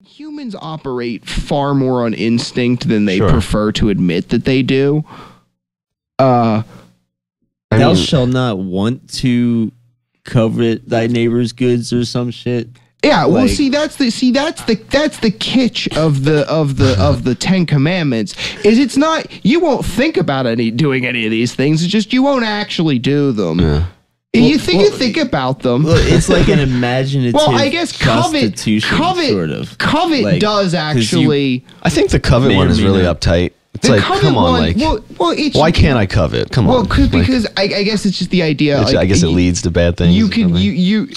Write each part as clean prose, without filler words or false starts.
Humans operate far more on instinct than they Sure. prefer to admit that they do. Thou shalt not want to covet thy neighbor's goods or some shit. Yeah, well, Like- that's the kitsch of the Ten Commandments. Is it's not, you won't think about doing any of these things. It's just you won't actually do them. Yeah. You think about them. Well, it's like an imaginative. Well, I guess covet sort of. Covet Like, does 'cause actually. I think the covet May one or is may really not. uptight. It's The like, covet come on, one- like, well, it's, why can't I covet? Come Well, on. Like, because I guess it's just the idea. I Like, guess it leads to bad things. You or can something. you.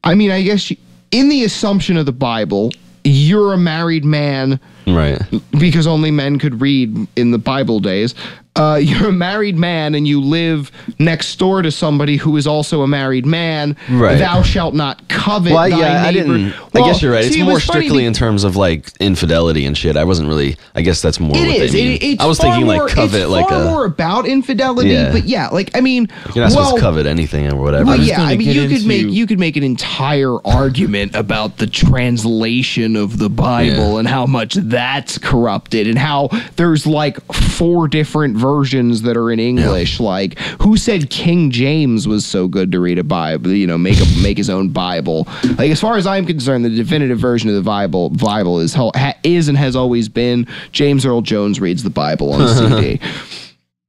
I mean, I guess in the assumption of the Bible, you're a married man right. because only men could read in the Bible days. You're a married man and you live next door to somebody who is also a married man. Right. Thou shalt not covet Well, thy yeah, I neighbor. didn't. Well, I guess you're right. It's see, it more was funny strictly in terms of like infidelity and shit. I wasn't really. I guess that's more It what is. they mean. It's I was far thinking more, like covet, it's like far a. more about infidelity. Yeah. But yeah, like I mean, You're not supposed well, to covet anything or whatever. Well, was yeah, gonna I mean, get you could into- make an entire argument about the translation of the Bible Yeah. and how much that's corrupted and how there's like 4 different versions that are in English. Like, who said King James was so good to read a Bible? You know, make his own Bible. Like, as far as I'm concerned, the definitive version of the Bible is and has always been James Earl Jones reads the Bible on CD.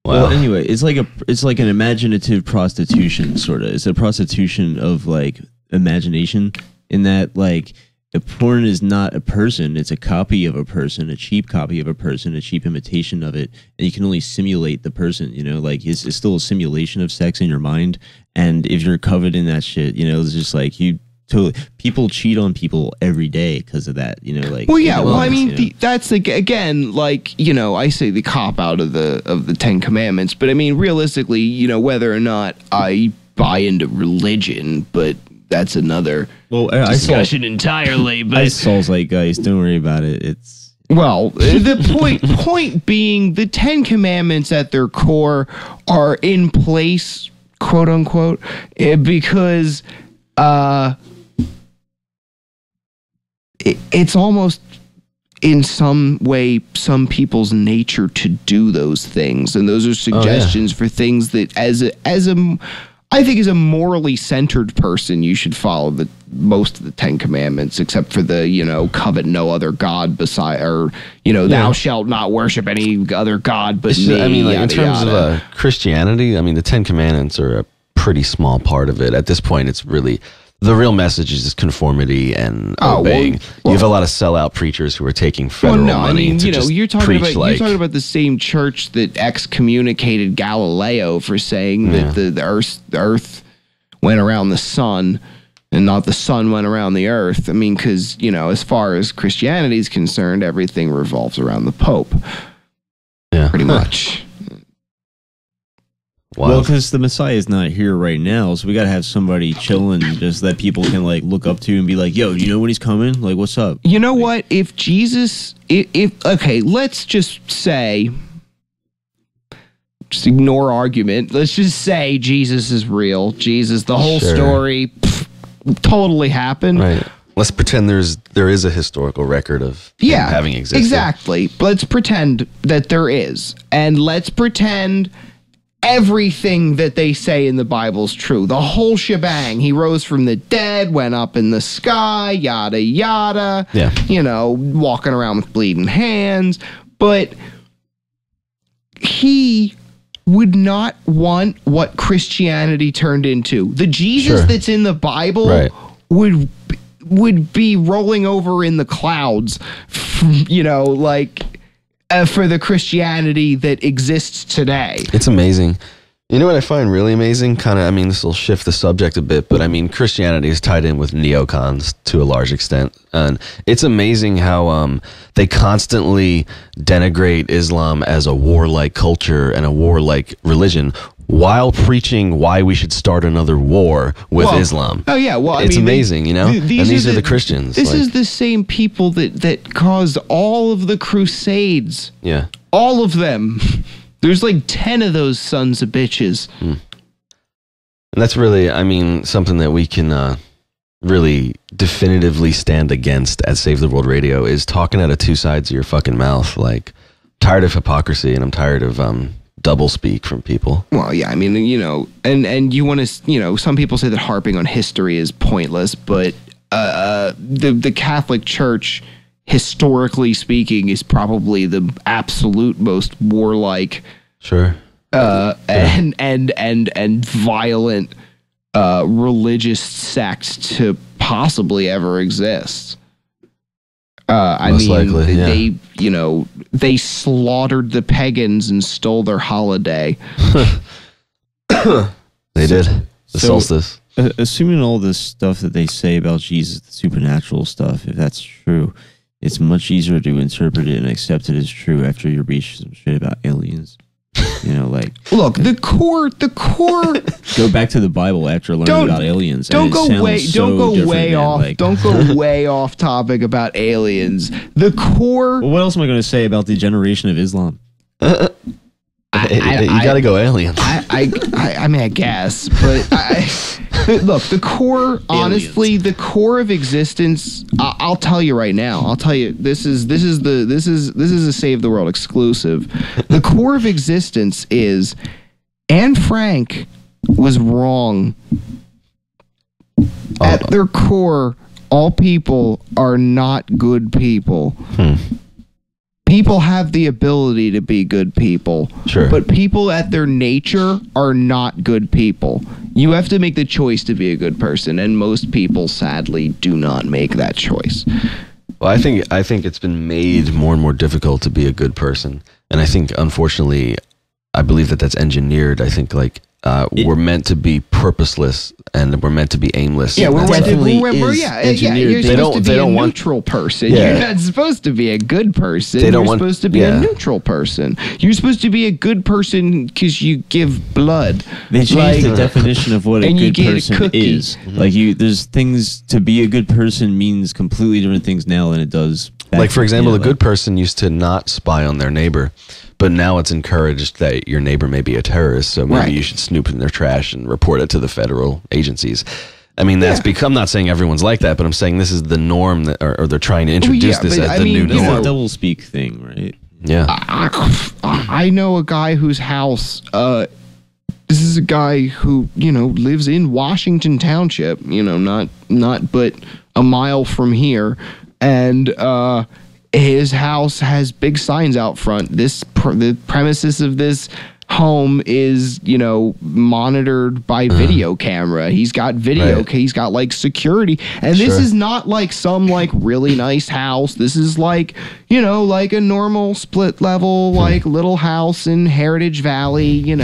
Well, anyway, it's like an imaginative prostitution, sort of. It's a prostitution of like imagination, in that like a porn is not a person; it's a copy of a person, a cheap copy of a person, a cheap imitation of it, and you can only simulate the person. You know, like it's still a simulation of sex in your mind, and if you're covered in that shit, you know, it's just like you. Totally, people cheat on people every day because of that. You know, like Well, yeah. Well, I you mean, know? that's again, like, you know, I say the cop out of the 10 Commandments, but I mean, realistically, you know, whether or not I buy into religion, but that's another discussion entirely. I But Saul's like, guys, don't worry about it. It's well, the point being, the 10 Commandments at their core are in place, quote unquote, because it's almost in some way some people's nature to do those things, and those are suggestions for things that as a I think as a morally centered person you should follow most of the 10 Commandments, except for the, you know, covet no other god beside, or, you know, thou shalt not worship any other god but me. I mean, like in yada, terms yada. of Christianity, I mean, the 10 Commandments are a pretty small part of it. At this point, it's really the real message is just conformity and obeying. You have a lot of sellout preachers who are taking federal money to you know, just you're talking preach about like, you're talking about the same church that excommunicated Galileo for saying that the earth went around the sun and not the sun went around the earth. I mean, because, you know, as far as Christianity is concerned, everything revolves around the Pope, yeah, pretty much. Wow. well, because the Messiah is not here right now, so we gotta have somebody chilling, just that people can like look up to and be like, "Yo, you know when he's coming? Like, what's up?" You know what? If Jesus, if okay, let's just say, just ignore argument. Let's just say Jesus is real. Jesus, the whole Sure. story, totally happened. right. Let's pretend there is a historical record of him having existed. Exactly. Let's pretend that there is, and let's pretend everything that they say in the Bible's true. The whole shebang. He rose from the dead, went up in the sky, yada yada. Yeah. You know, walking around with bleeding hands, but he would not want what Christianity turned into. The Jesus Sure. that's in the Bible Right. would be rolling over in the clouds, you know, like for the Christianity that exists today. It's amazing. You know what I find really amazing? Kind of, I mean, this will shift the subject a bit, but I mean, Christianity is tied in with neocons to a large extent. And it's amazing how they constantly denigrate Islam as a warlike culture and a warlike religion while preaching why we should start another war with Well, Islam. Oh yeah, well, I It's mean, amazing, you know? And these are the Christians. This like, is the same people that caused all of the Crusades. yeah. All of them. There's like 10 of those sons of bitches. And that's really, I mean, something that we can really definitively stand against at Save the World Radio is talking out of two sides of your fucking mouth. Like, tired of hypocrisy, and I'm tired of double speak from people. Well, yeah, I mean, and you want to, some people say that harping on history is pointless, but the Catholic Church, historically speaking, is probably the absolute most warlike, sure, and violent religious sect to possibly ever exist. Most likely, yeah. They slaughtered the pagans and stole their holiday. They did. The solstice. Assuming all this stuff that they say about Jesus, the supernatural stuff, if that's true, it's much easier to interpret it and accept it as true after you read some shit about aliens. Look, the core. Go back to the Bible after learning about aliens. Don't go way off topic about aliens. The core. Well, what else am I going to say about the generation of Islam? You got to go aliens. I mean, I guess, but look, the core. Honestly, the core of existence. I'll tell you right now. I'll tell you. This is a Save the World exclusive. The core of existence is Anne Frank was wrong. At their core, all people are not good people. People have the ability to be good people. Sure. But people at their nature are not good people. You have to make the choice to be a good person, and most people sadly do not make that choice. Well, I think it's been made more and more difficult to be a good person. And I think, unfortunately, I believe that that's engineered. I think we're meant to be purposeless and we're meant to be aimless. Yeah, You're supposed to be a neutral person. Yeah. You're not supposed to be a good person. You're supposed to be a neutral person. You're supposed to be a good person because you give blood. They changed the definition of what a good person is. Mm-hmm. There's things to be a good person means completely different things now than it does back Like, for example, then. a good person used to not spy on their neighbor. But now it's encouraged that your neighbor may be a terrorist, so maybe you should snoop in their trash and report it to the federal agencies. I mean, that's become, I'm not saying everyone's like that, but I'm saying this is the norm, or they're trying to introduce this as the new norm. It's a double speak thing, right? Yeah. I know a guy whose house, this is a guy who, lives in Washington Township, not but a mile from here. And, his house has big signs out front. The premises of this home is, monitored by video camera. He's got video. Right. He's got security. And this is not some really nice house. This is like a normal split level, little house in Heritage Valley,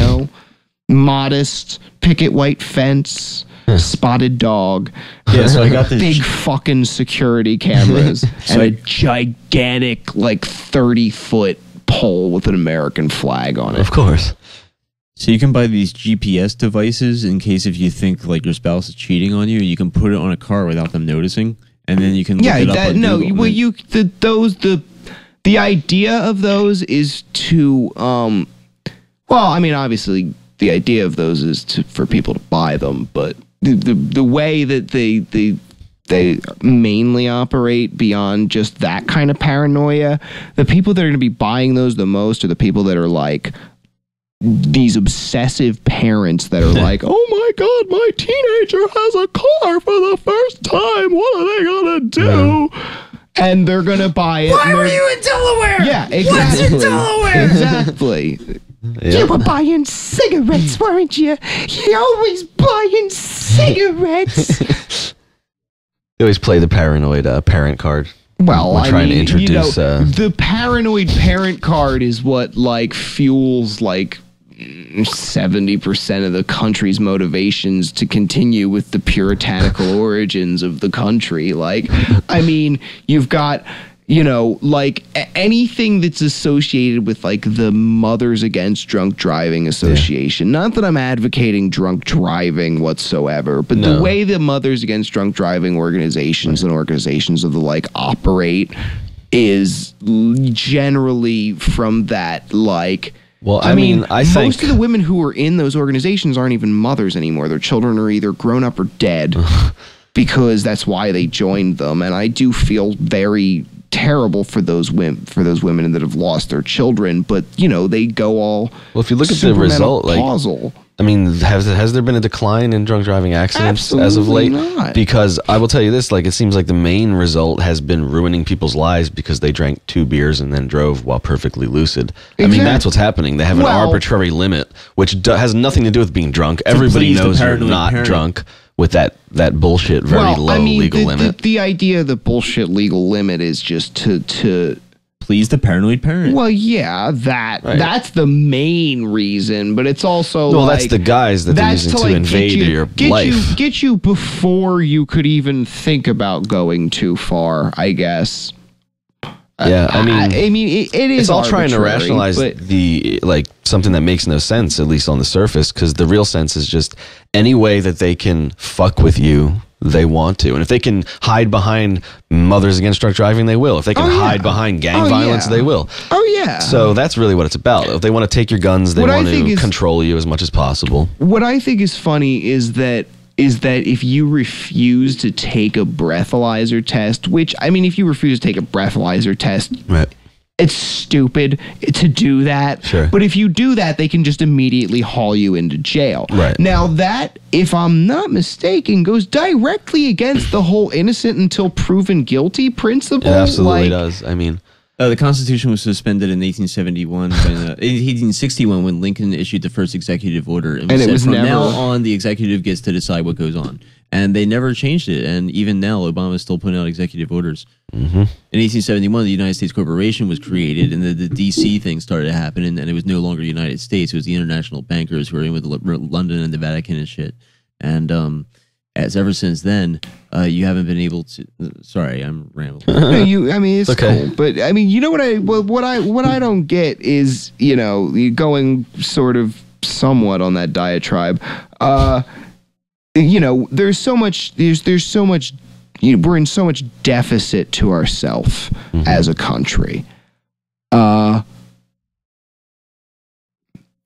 modest picket white fence. Spotted dog. Yeah, so I got this big fucking security cameras and a gigantic 30-foot pole with an American flag on it. Of course. So you can buy these GPS devices in case if you think your spouse is cheating on you, you can put it on a car without them noticing, and then you can look it up on Google. The idea of those is to obviously the idea of those is for people to buy them, but the way that they mainly operate beyond just that kind of paranoia, the people that are going to be buying those the most are the people that are these obsessive parents that are oh my God, my teenager has a car for the first time. What are they going to do? And they're going to buy it. Why were you in Delaware? Yeah, exactly. What's in Delaware? Exactly. You were buying cigarettes, weren't you? You're always buying cigarettes. They always play the paranoid parent card. Well, we're trying to introduce the paranoid parent card is what fuels 70% of the country's motivations to continue with the puritanical origins of the country. You've got anything that's associated with the Mothers Against Drunk Driving Association. Not that I'm advocating drunk driving whatsoever, but the way the Mothers Against Drunk Driving organizations and organizations of the operate is generally from that Well, I mean, I think most of the women who are in those organizations aren't even mothers anymore. Their children are either grown up or dead. because that's why they joined them. And I do feel very terrible for those women that have lost their children. But they go all well. If you look at the result, I mean, has there been a decline in drunk driving accidents as of late? Not. Because I will tell you this, it seems like the main result has been ruining people's lives because they drank 2 beers and then drove while perfectly lucid. Exactly. I mean, that's what's happening. They have an arbitrary limit, which has nothing to do with being drunk. Everybody knows you're not drunk with that bullshit very low legal limit. The idea of the bullshit legal limit is just to please the paranoid parent. Well, yeah, that's the main reason, but it's also that's the guys that they're using to invade your life. Get you before you could even think about going too far, I guess. Yeah, I mean, it is. It's all trying to rationalize the something that makes no sense, at least on the surface, because the real sense is just any way that they can fuck with you, they want to. And if they can hide behind Mothers Against Drunk Driving, they will. If they can hide behind gang violence, they will. Oh, yeah. So that's really what it's about. If they want to take your guns, they want to control you as much as possible. What I think is funny is that if you refuse to take a breathalyzer test, which, I mean, if you refuse to take a breathalyzer test, right, it's stupid to do that. Sure. But if you do that, they can just immediately haul you into jail. Right. Now that, if I'm not mistaken, goes directly against the whole innocent until proven guilty principle. It absolutely does. I mean, the Constitution was suspended in 1861 when Lincoln issued the first executive order, and it was from now on the executive gets to decide what goes on, and they never changed it. And even now, Obama is still putting out executive orders. Mm-hmm. In 1871, the United States Corporation was created, and the D.C. thing started to happen, and it was no longer the United States; it was the international bankers who were in with London and the Vatican and shit. And as ever since then, you haven't been able to. Sorry, I'm rambling. No, I mean, it's okay. Cool, but I mean, what I don't get is going sort of somewhat on that diatribe. There's so much. There's so much. We're in so much deficit to ourselves as a country.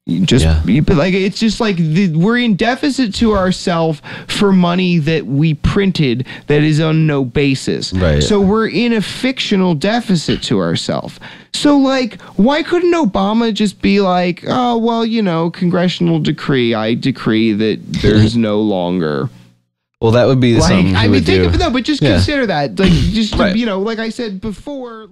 It's just like we're in deficit to ourselves for money that we printed that is on no basis. Right. So we're in a fictional deficit to ourselves. So why couldn't Obama just be like, oh well, congressional decree, I decree that there's no longer. Well, that would be something. But just consider that, like I said before,